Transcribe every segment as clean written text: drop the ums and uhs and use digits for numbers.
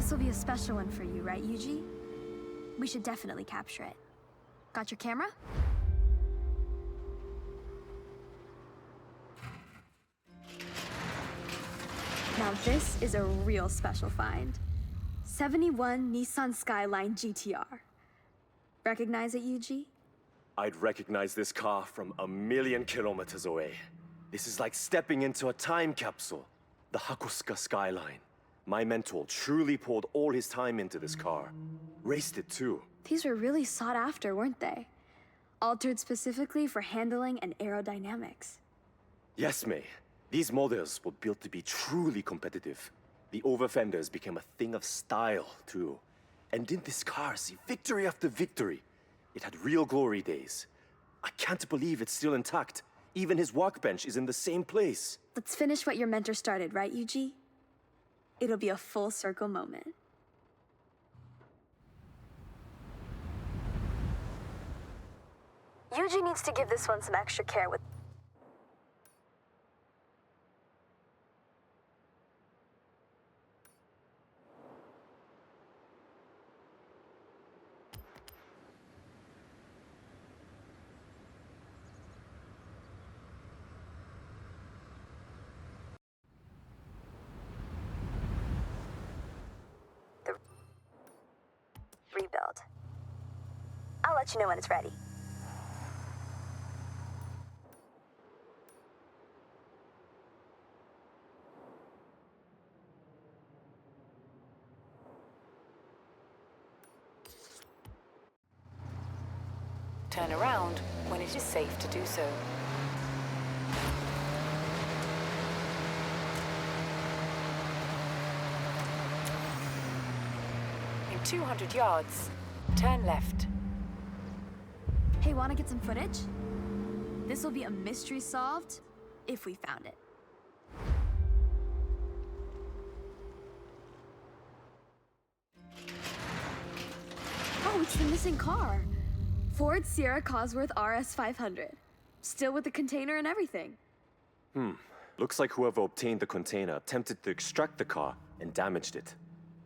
This will be a special one for you, right, Yuji? We should definitely capture it. Got your camera? Now this is a real special find. 71 Nissan Skyline GTR. Recognize it, Yuji? I'd recognize this car from a million kilometers away. This is like stepping into a time capsule. The Hakosuka Skyline. My mentor truly poured all his time into this car. Raced it too. These were really sought after, weren't they? Altered specifically for handling and aerodynamics. Yes, May. These models were built to be truly competitive. The over-fenders became a thing of style, too. And didn't this car see victory after victory? It had real glory days. I can't believe it's still intact. Even his workbench is in the same place. Let's finish what your mentor started, right, Yuji? It'll be a full circle moment. Yuji needs to give this one some extra care with... the rebuild. I'll let you know when it's ready. Turn around when it is safe to do so. In 200 yards, turn left. Hey, wanna get some footage? This will be a mystery solved if we found it. Oh, it's the missing car. Ford Sierra Cosworth RS 500. Still with the container and everything. Looks like whoever obtained the container attempted to extract the car and damaged it.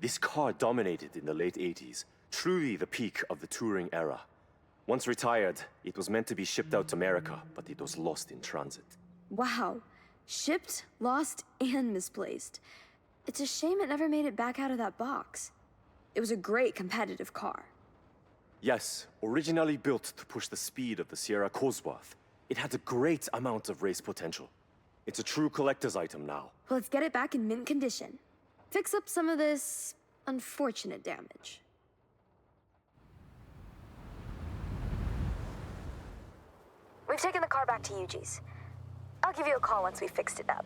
This car dominated in the late 80s, truly the peak of the touring era. Once retired, it was meant to be shipped out to America, but it was lost in transit. Wow. Shipped, lost, and misplaced. It's a shame it never made it back out of that box. It was a great competitive car. Yes, originally built to push the speed of the Sierra Cosworth, it had a great amount of race potential. It's a true collector's item now. Well, let's get it back in mint condition. Fix up some of this unfortunate damage. We've taken the car back to Yuji's. I'll give you a call once we've fixed it up.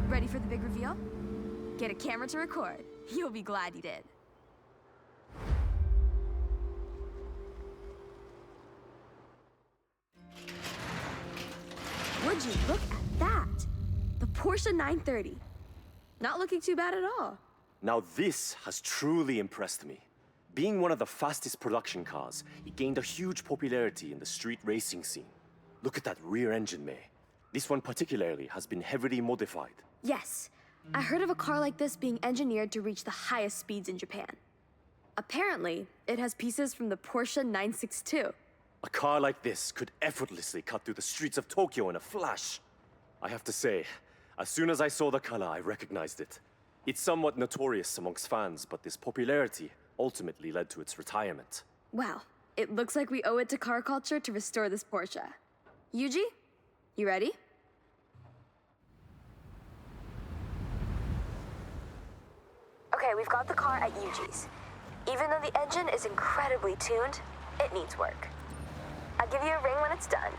Ready for the big reveal? Get a camera to record. You'll be glad you did. Would you look at that? The Porsche 930. Not looking too bad at all. Now this has truly impressed me. Being one of the fastest production cars, it gained a huge popularity in the street racing scene. Look at that rear engine, May. This one particularly has been heavily modified. Yes, I heard of a car like this being engineered to reach the highest speeds in Japan. Apparently, it has pieces from the Porsche 962. A car like this could effortlessly cut through the streets of Tokyo in a flash. I have to say, as soon as I saw the color, I recognized it. It's somewhat notorious amongst fans, but this popularity ultimately led to its retirement. Well, it looks like we owe it to car culture to restore this Porsche. Yuji, you ready? Okay, we've got the car at Yuji's. Even though the engine is incredibly tuned, it needs work. I'll give you a ring when it's done.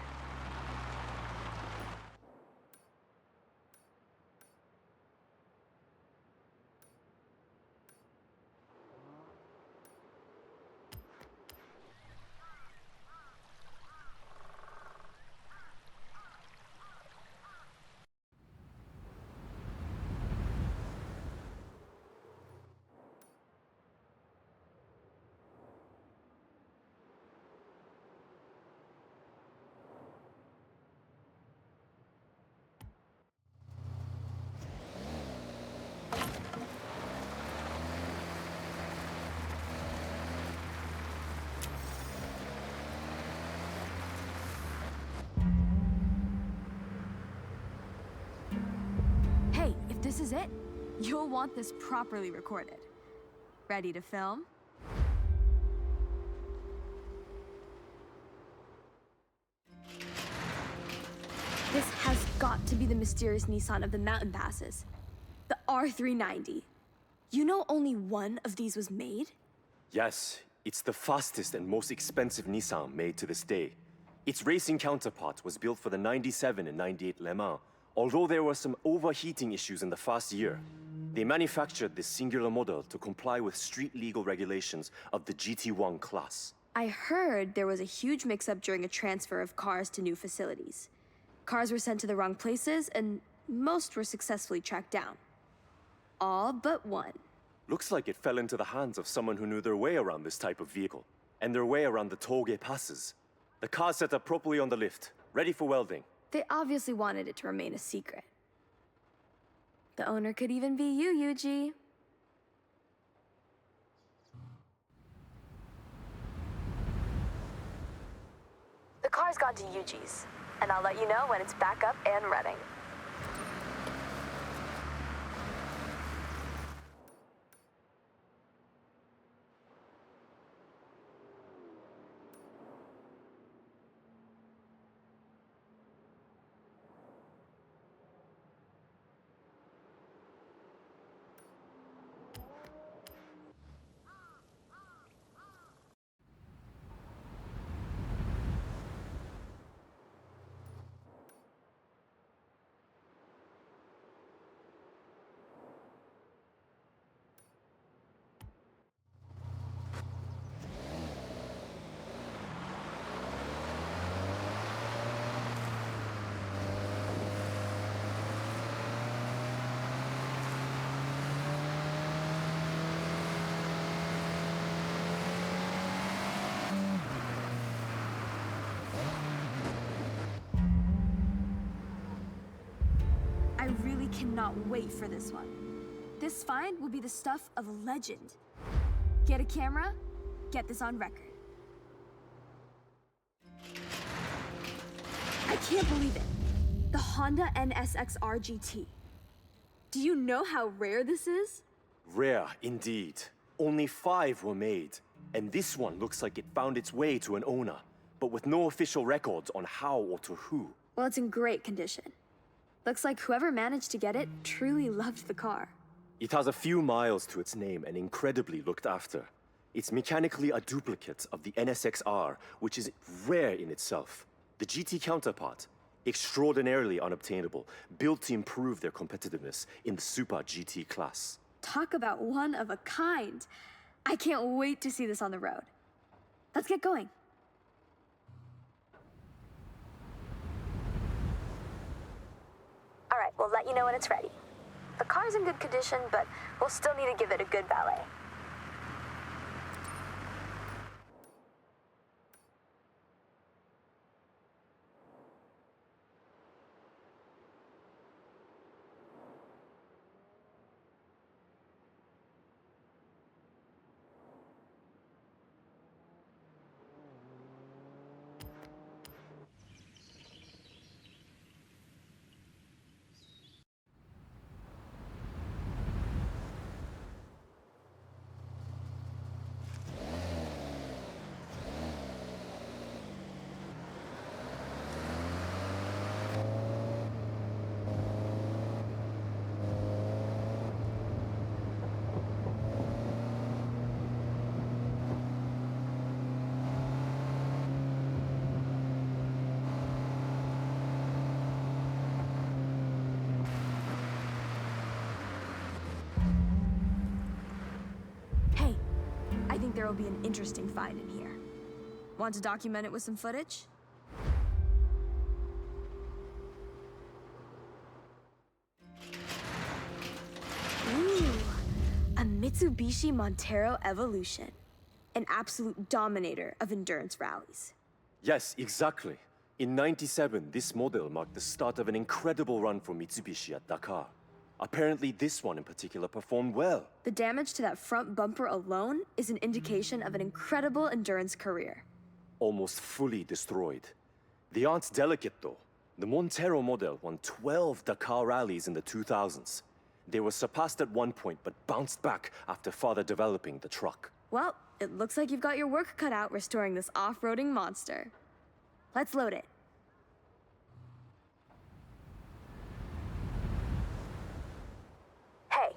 Hey, if this is it, you'll want this properly recorded. Ready to film? This has got to be the mysterious Nissan of the mountain passes. The R390. You know only one of these was made? Yes, it's the fastest and most expensive Nissan made to this day. Its racing counterpart was built for the 97 and 98 Le Mans, although there were some overheating issues in the first year. They manufactured this singular model to comply with street legal regulations of the GT1 class. I heard there was a huge mix-up during a transfer of cars to new facilities. Cars were sent to the wrong places, and most were successfully tracked down. All but one. Looks like it fell into the hands of someone who knew their way around this type of vehicle, and their way around the tollgate passes. The car's set up properly on the lift, ready for welding. They obviously wanted it to remain a secret. The owner could even be you, Yuji. The car's gone to Yuji's, and I'll let you know when it's back up and running. I really cannot wait for this one. This find will be the stuff of a legend. Get a camera, get this on record. I can't believe it. The Honda NSXR GT. Do you know how rare this is? Rare, indeed. Only 5 were made, and this one looks like it found its way to an owner, but with no official records on how or to who. Well, it's in great condition. Looks like whoever managed to get it truly loved the car. It has a few miles to its name and incredibly looked after. It's mechanically a duplicate of the NSXR, which is rare in itself. The GT counterpart, extraordinarily unobtainable, built to improve their competitiveness in the Super GT class. Talk about one of a kind. I can't wait to see this on the road. Let's get going. All right, we'll let you know when it's ready. The car's in good condition, but we'll still need to give it a good valet. there will be an interesting find in here. Want to document it with some footage? Ooh, a Mitsubishi Montero Evolution. An absolute dominator of endurance rallies. Yes, exactly. In '97, this model marked the start of an incredible run for Mitsubishi at Dakar. Apparently, this one in particular performed well. The damage to that front bumper alone is an indication of an incredible endurance career. Almost fully destroyed. They aren't delicate, though. The Montero model won 12 Dakar rallies in the 2000s. They were surpassed at one point, but bounced back after further developing the truck. Well, it looks like you've got your work cut out restoring this off-roading monster. Let's load it. Hey,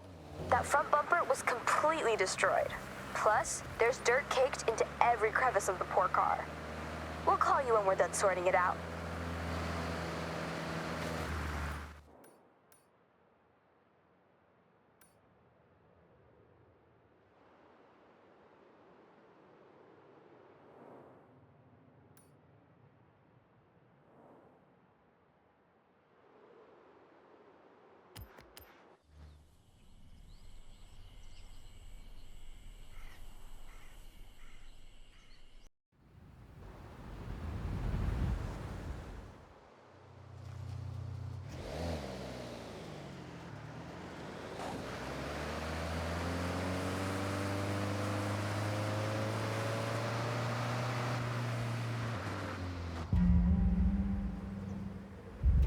that front bumper was completely destroyed. Plus, there's dirt caked into every crevice of the poor car. We'll call you when we're done sorting it out.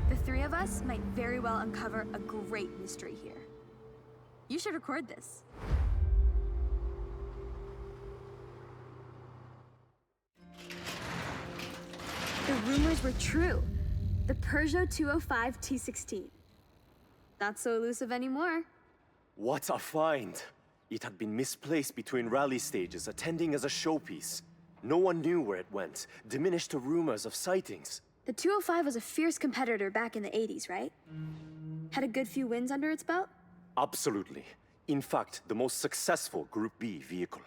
The three of us might very well uncover a great mystery here. You should record this. The rumors were true. The Peugeot 205 T16. Not so elusive anymore. What a find! It had been misplaced between rally stages, attending as a showpiece. No one knew where it went, diminished to rumors of sightings. The 205 was a fierce competitor back in the 80s, right? Had a good few wins under its belt? Absolutely. In fact, the most successful Group B vehicle.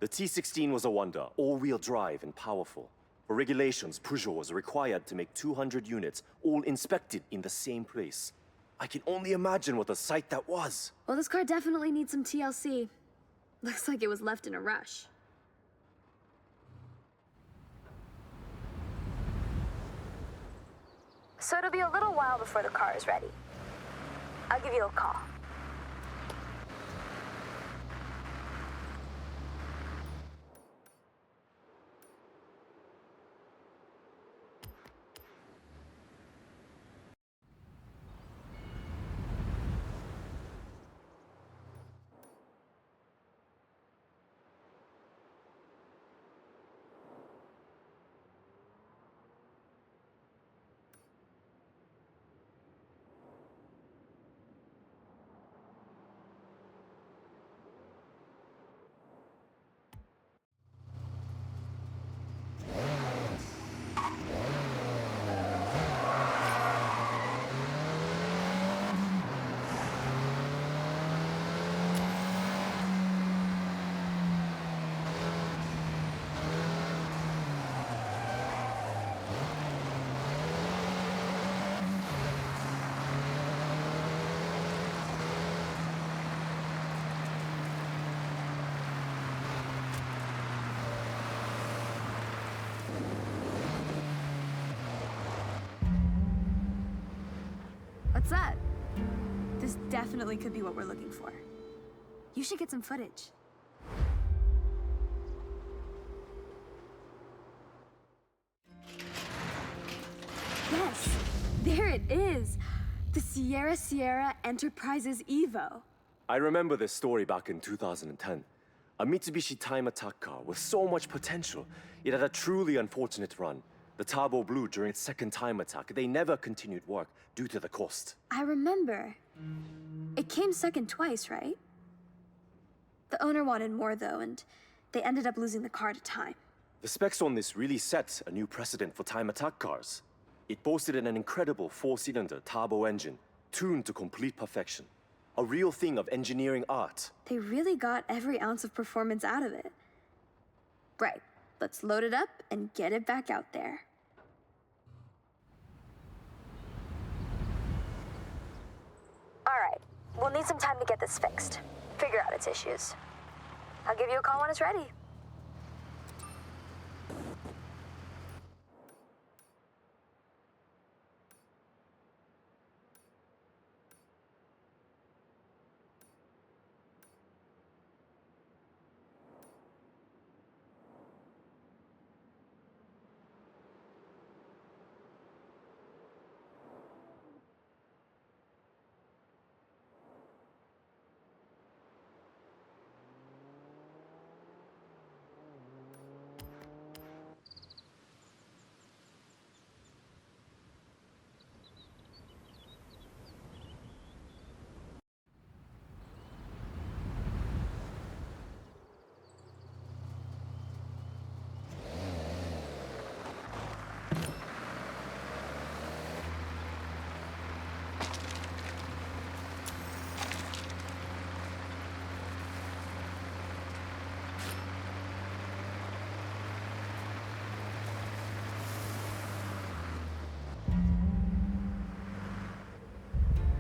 The T16 was a wonder, all-wheel drive and powerful. For regulations, Peugeot was required to make 200 units, all inspected in the same place. I can only imagine what a sight that was. Well, this car definitely needs some TLC. Looks like it was left in a rush. So it'll be a little while before the car is ready. I'll give you a call. What's that? This definitely could be what we're looking for. You should get some footage. Yes, there it is. The Sierra Enterprises Evo. I remember this story back in 2010. A Mitsubishi time attack car with so much potential. It had a truly unfortunate run. The turbo blew during its second time attack. They never continued work due to the cost. I remember. It came second twice, right? The owner wanted more, though, and they ended up losing the car to time. The specs on this really set a new precedent for time attack cars. It boasted an incredible four-cylinder turbo engine, tuned to complete perfection. A real thing of engineering art. They really got every ounce of performance out of it. Right. Let's load it up and get it back out there. All right. We'll need some time to get this fixed. Figure out its issues. I'll give you a call when it's ready.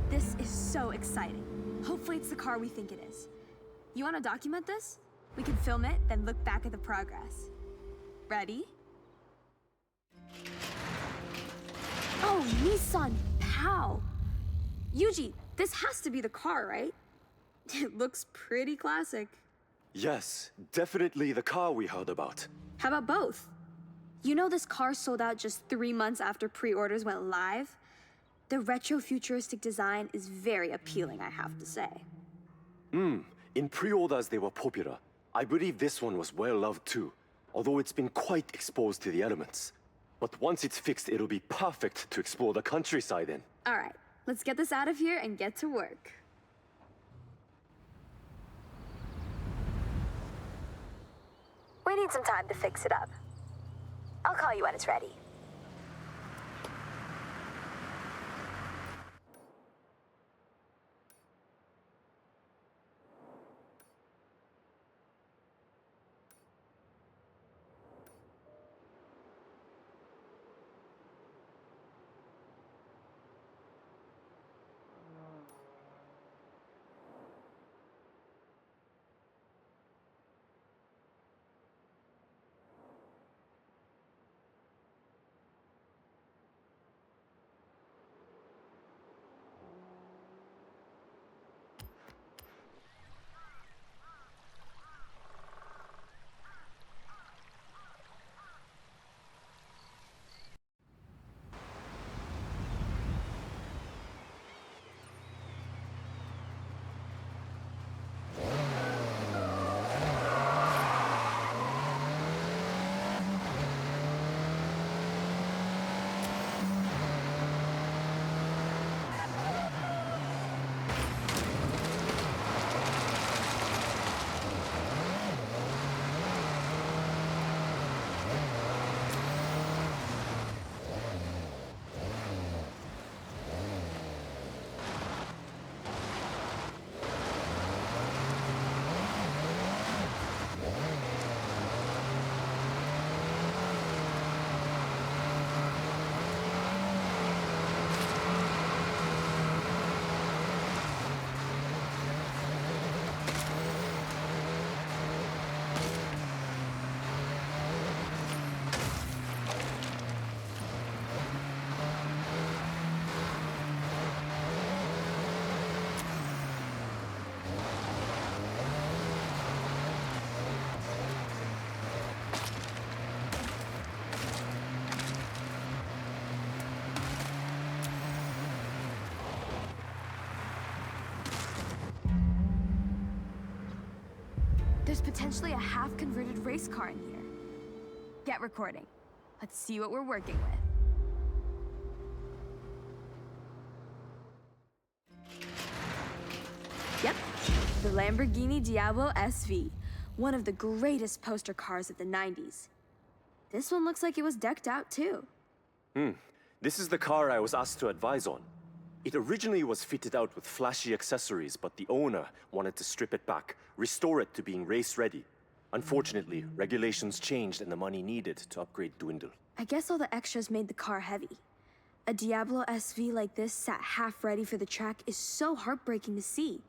This is so exciting. Hopefully it's the car we think it is. You want to document this? We can film it, then look back at the progress. Ready? Oh, Nissan Pow! Yuji, this has to be the car, right? It looks pretty classic. Yes, definitely the car we heard about. How about both? You know this car sold out just 3 months after pre-orders went live? The retro-futuristic design is very appealing, I have to say. In pre-orders they were popular. I believe this one was well loved too, although it's been quite exposed to the elements. But once it's fixed, it'll be perfect to explore the countryside in. All right, let's get this out of here and get to work. We need some time to fix it up. I'll call you when it's ready. There's potentially a half-converted race car in here. Get recording. Let's see what we're working with. Yep, the Lamborghini Diablo SV, one of the greatest poster cars of the 90s. This one looks like it was decked out too. This is the car I was asked to advise on. It originally was fitted out with flashy accessories, but the owner wanted to strip it back, restore it to being race-ready. Unfortunately, regulations changed and the money needed to upgrade dwindled. I guess all the extras made the car heavy. A Diablo SV like this sat half ready for the track is so heartbreaking to see.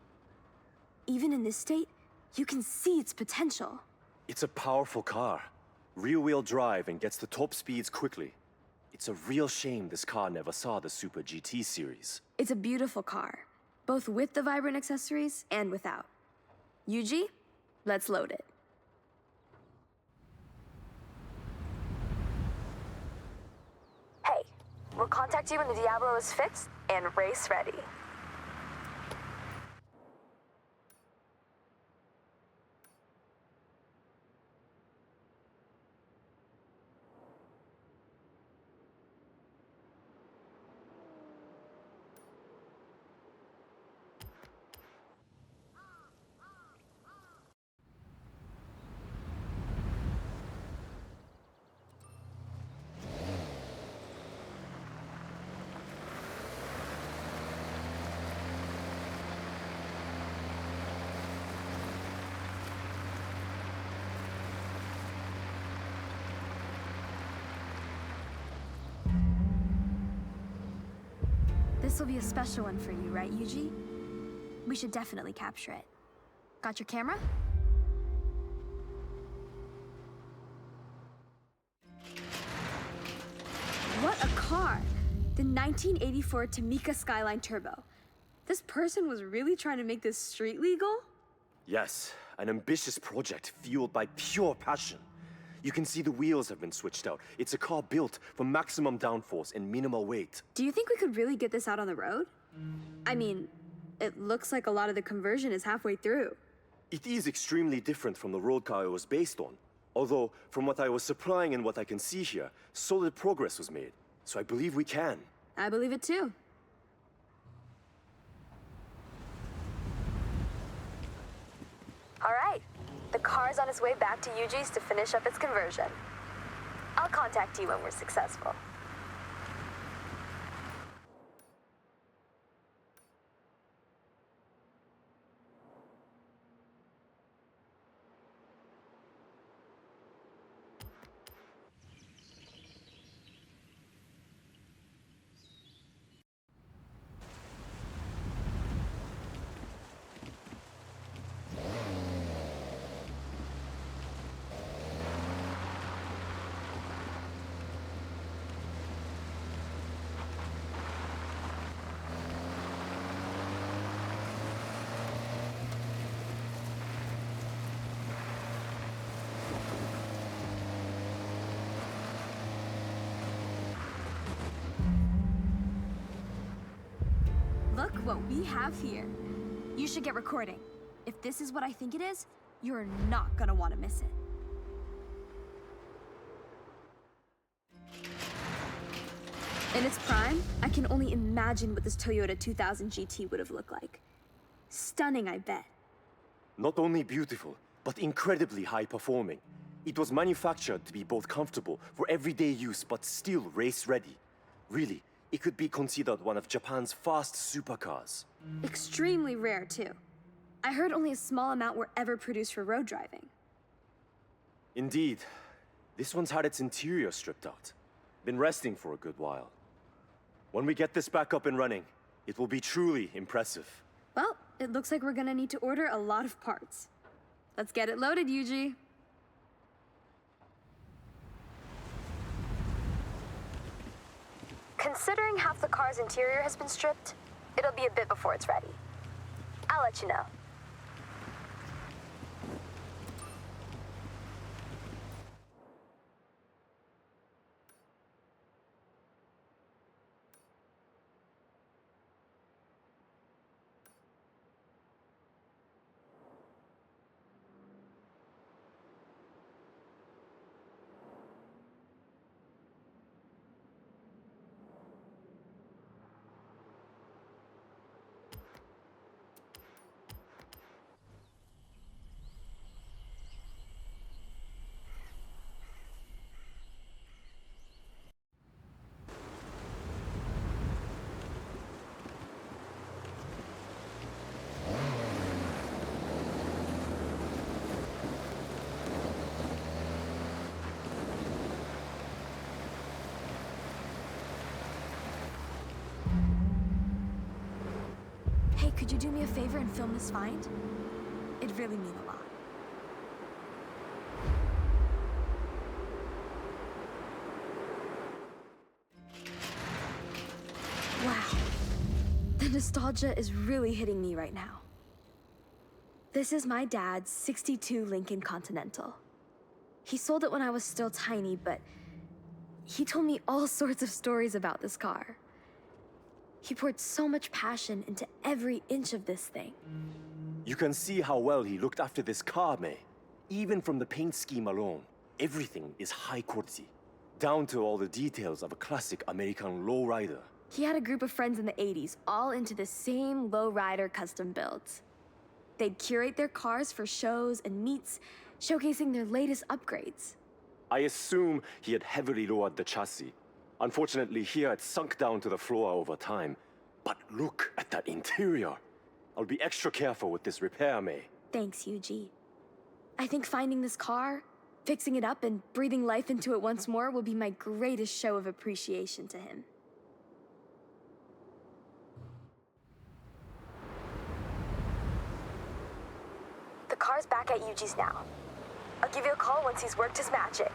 Even in this state, you can see its potential. It's a powerful car. Rear-wheel drive and gets to top speeds quickly. It's a real shame this car never saw the Super GT series. It's a beautiful car, both with the vibrant accessories and without. Yuji, let's load it. Hey, we'll contact you when the Diablo is fixed and race ready. This will be a special one for you, right, Yuji? We should definitely capture it. Got your camera? What a car! The 1984 Tamika Skyline Turbo. This person was really trying to make this street legal? Yes, an ambitious project fueled by pure passion. You can see the wheels have been switched out. It's a car built for maximum downforce and minimal weight. Do you think we could really get this out on the road? I mean, it looks like a lot of the conversion is halfway through. It is extremely different from the road car it was based on. Although, from what I was supplying and what I can see here, solid progress was made. So I believe we can. I believe it too. All right. The car's on its way back to Yuji's to finish up its conversion. I'll contact you when we're successful. Look what we have here. You should get recording. If this is what I think it is, you're not gonna want to miss it. In its prime, I can only imagine what this Toyota 2000 GT would have looked like. Stunning, I bet. Not only beautiful, but incredibly high-performing. It was manufactured to be both comfortable for everyday use, but still race-ready. Really, it could be considered one of Japan's fast supercars. Extremely rare, too. I heard only a small amount were ever produced for road driving. Indeed. This one's had its interior stripped out. Been resting for a good while. When we get this back up and running, it will be truly impressive. Well, it looks like we're gonna need to order a lot of parts. Let's get it loaded, Yuji. Considering half the car's interior has been stripped, it'll be a bit before it's ready. I'll let you know. Could you do me a favor and film this find? It'd really mean a lot. Wow. The nostalgia is really hitting me right now. This is my dad's '62 Lincoln Continental. He sold it when I was still tiny, but he told me all sorts of stories about this car. He poured so much passion into every inch of this thing. You can see how well he looked after this car, May. Even from the paint scheme alone, everything is high quality, down to all the details of a classic American lowrider. He had a group of friends in the '80s, all into the same lowrider custom builds. They'd curate their cars for shows and meets, showcasing their latest upgrades. I assume he had heavily lowered the chassis. Unfortunately, here it sunk down to the floor over time. But look at that interior. I'll be extra careful with this repair, May. Thanks, Yuji. I think finding this car, fixing it up, and breathing life into it once more will be my greatest show of appreciation to him. The car's back at Yuji's now. I'll give you a call once he's worked his magic.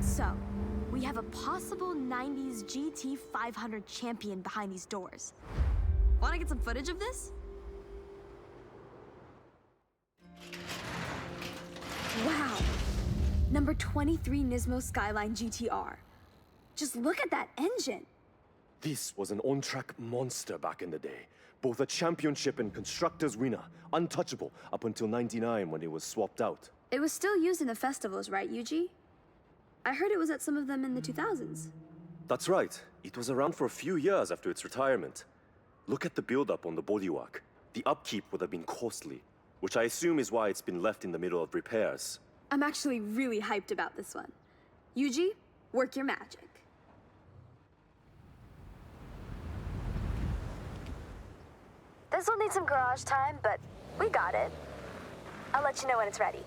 So, we have a possible '90s GT 500 champion behind these doors. Wanna get some footage of this? Wow! Number 23 Nismo Skyline GTR. Just look at that engine! This was an on-track monster back in the day. Both a championship and constructors winner, untouchable up until '99 when it was swapped out. It was still used in the festivals, right, Yuji? I heard it was at some of them in the 2000s. That's right. It was around for a few years after its retirement. Look at the build-up on the bodywork. The upkeep would have been costly, which I assume is why it's been left in the middle of repairs. I'm actually really hyped about this one. Yuji, work your magic. This will need some garage time, but we got it. I'll let you know when it's ready.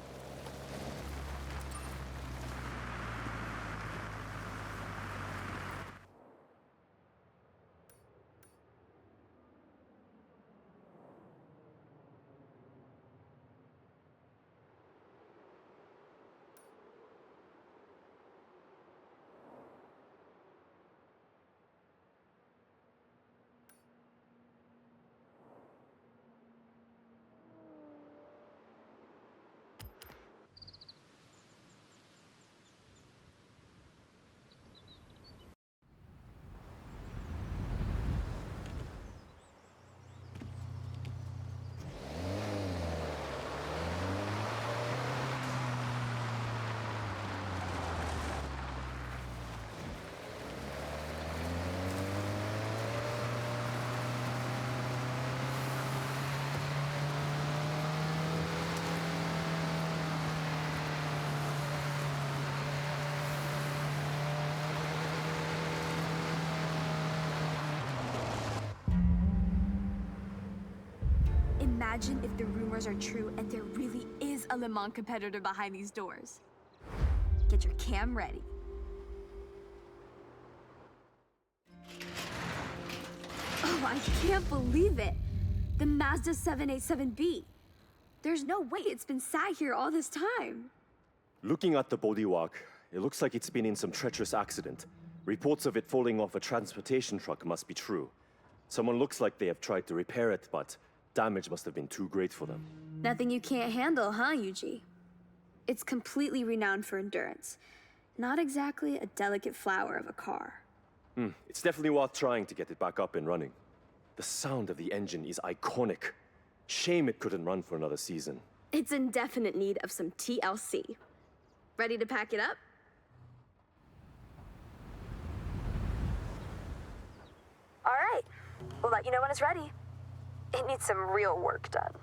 Imagine if the rumors are true and there really is a Le Mans competitor behind these doors. Get your cam ready. Oh, I can't believe it! The Mazda 787B. There's no way it's been sat here all this time. Looking at the bodywork, it looks like it's been in some treacherous accident. Reports of it falling off a transportation truck must be true. Someone looks like they have tried to repair it, but damage must have been too great for them. Nothing you can't handle, huh, Yuji? It's completely renowned for endurance. Not exactly a delicate flower of a car. It's definitely worth trying to get it back up and running. The sound of the engine is iconic. Shame it couldn't run for another season. It's in definite need of some TLC. Ready to pack it up? All right. We'll let you know when it's ready. It needs some real work done.